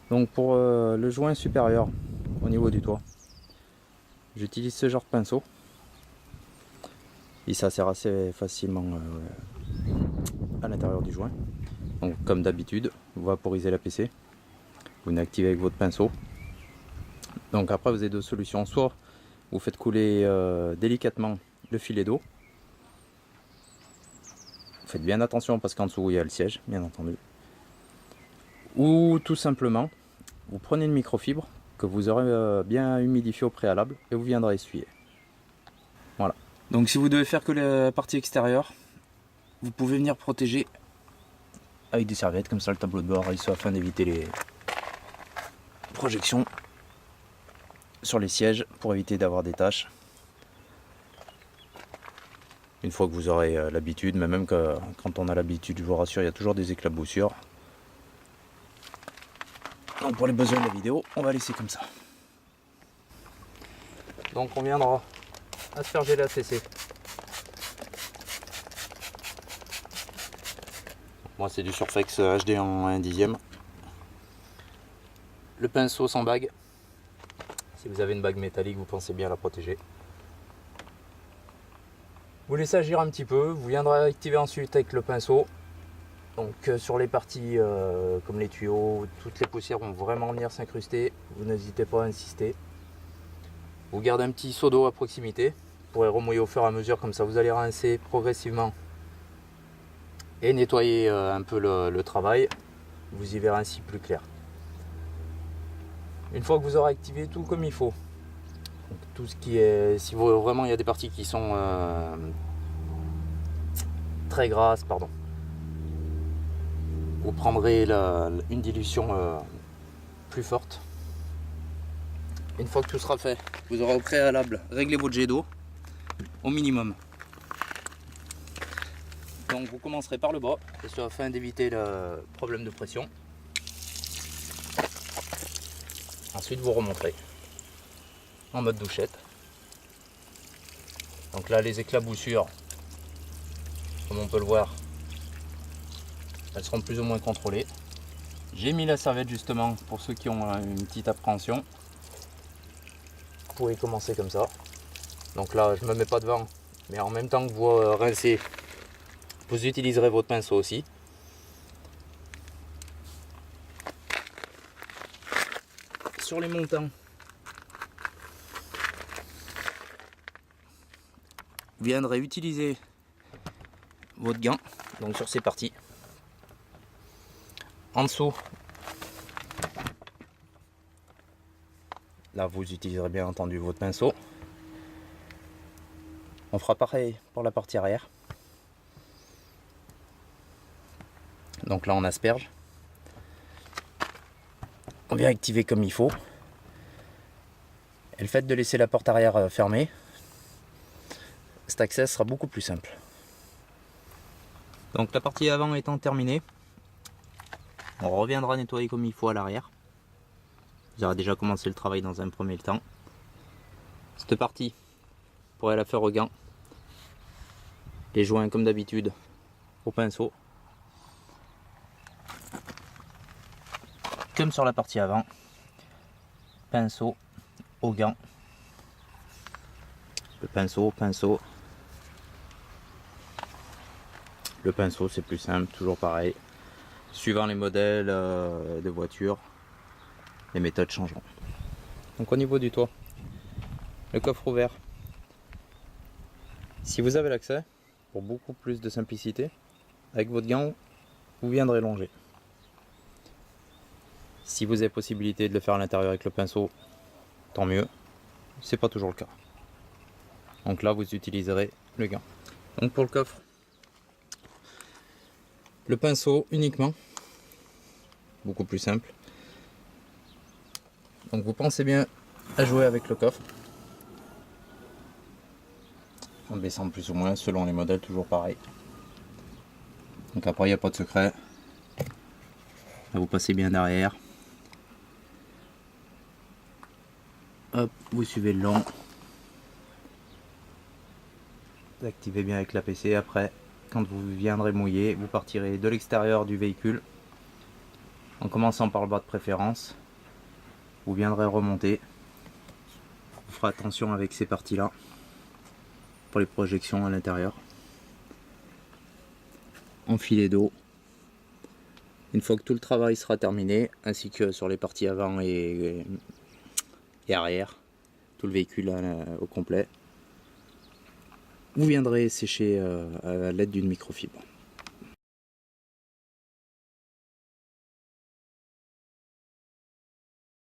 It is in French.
Donc pour le joint supérieur au niveau du toit, j'utilise ce genre de pinceau. Il s'insère assez facilement à l'intérieur du joint. Donc comme d'habitude, vous vaporisez la PC, vous inactivez avec votre pinceau. Donc après vous avez deux solutions, soit vous faites couler délicatement le filet d'eau. Faites bien attention parce qu'en dessous il y a le siège, bien entendu. Ou tout simplement, vous prenez une microfibre que vous aurez bien humidifié au préalable et vous viendrez essuyer. Voilà. Donc si vous devez faire que la partie extérieure, vous pouvez venir protéger avec des serviettes, comme ça le tableau de bord, afin d'éviter les projections sur les sièges pour éviter d'avoir des taches. Une fois que vous aurez l'habitude, mais même que, quand on a l'habitude, je vous rassure, il y a toujours des éclaboussures. Donc pour les besoins de la vidéo, on va laisser comme ça. Donc on viendra asperger la CC. Moi c'est du Surfex HD en 1/10. Le pinceau sans bague. Si vous avez une bague métallique, vous pensez bien la protéger. Vous laissez agir un petit peu, vous viendrez activer ensuite avec le pinceau. Donc sur les parties comme les tuyaux, toutes les poussières vont vraiment venir s'incruster. Vous n'hésitez pas à insister. Vous gardez un petit seau d'eau à proximité. Vous pourrez remouiller au fur et à mesure, comme ça vous allez rincer progressivement et nettoyer un peu le travail. Vous y verrez ainsi plus clair. Une fois que vous aurez activé tout comme il faut, donc tout ce qui est, si vous, vraiment il y a des parties qui sont très grasses, pardon, vous prendrez une dilution plus forte. Une fois que tout sera fait, vous aurez au préalable réglé votre jet d'eau au minimum. Donc vous commencerez par le bas, afin d'éviter le problème de pression. Ensuite vous remonterez en mode douchette. Donc là les éclaboussures, comme on peut le voir, elles seront plus ou moins contrôlées. J'ai mis la serviette justement pour ceux qui ont une petite appréhension. Vous pouvez commencer comme ça. Donc là je ne me mets pas devant, mais en même temps que vous rincez, vous utiliserez votre pinceau aussi. Sur les montants, vous viendrez utiliser votre gant, donc sur ces parties. En dessous, là vous utiliserez bien entendu votre pinceau. On fera pareil pour la partie arrière. Donc là on asperge. On vient activer comme il faut. Et le fait de laisser la porte arrière fermée, cet accès sera beaucoup plus simple. Donc la partie avant étant terminée, on reviendra nettoyer comme il faut à l'arrière. Vous aurez déjà commencé le travail dans un premier temps. Cette partie, vous pourrez la faire au gant. Les joints comme d'habitude au pinceau. Comme sur la partie avant, pinceau au gant. Le pinceau. Le pinceau c'est plus simple, toujours pareil. Suivant les modèles de voitures, les méthodes changeront. Donc au niveau du toit, le coffre ouvert. Si vous avez l'accès, pour beaucoup plus de simplicité, avec votre gant, vous viendrez longer. Si vous avez possibilité de le faire à l'intérieur avec le pinceau, tant mieux. C'est pas toujours le cas. Donc là, vous utiliserez le gant. Donc pour le coffre, le pinceau uniquement, beaucoup plus simple. Donc vous pensez bien à jouer avec le coffre, en baissant plus ou moins selon les modèles, toujours pareil. Donc après il n'y a pas de secret. Là, vous passez bien derrière. Hop, vous suivez le long. Vous activez bien avec la PC. Après, quand vous viendrez mouiller, vous partirez de l'extérieur du véhicule En commençant par le bas de préférence, vous viendrez remonter. Vous ferez attention avec ces parties-là pour les projections à l'intérieur. En filet d'eau. Une fois que tout le travail sera terminé, ainsi que sur les parties avant et arrière, tout le véhicule au complet, vous viendrez sécher à l'aide d'une microfibre.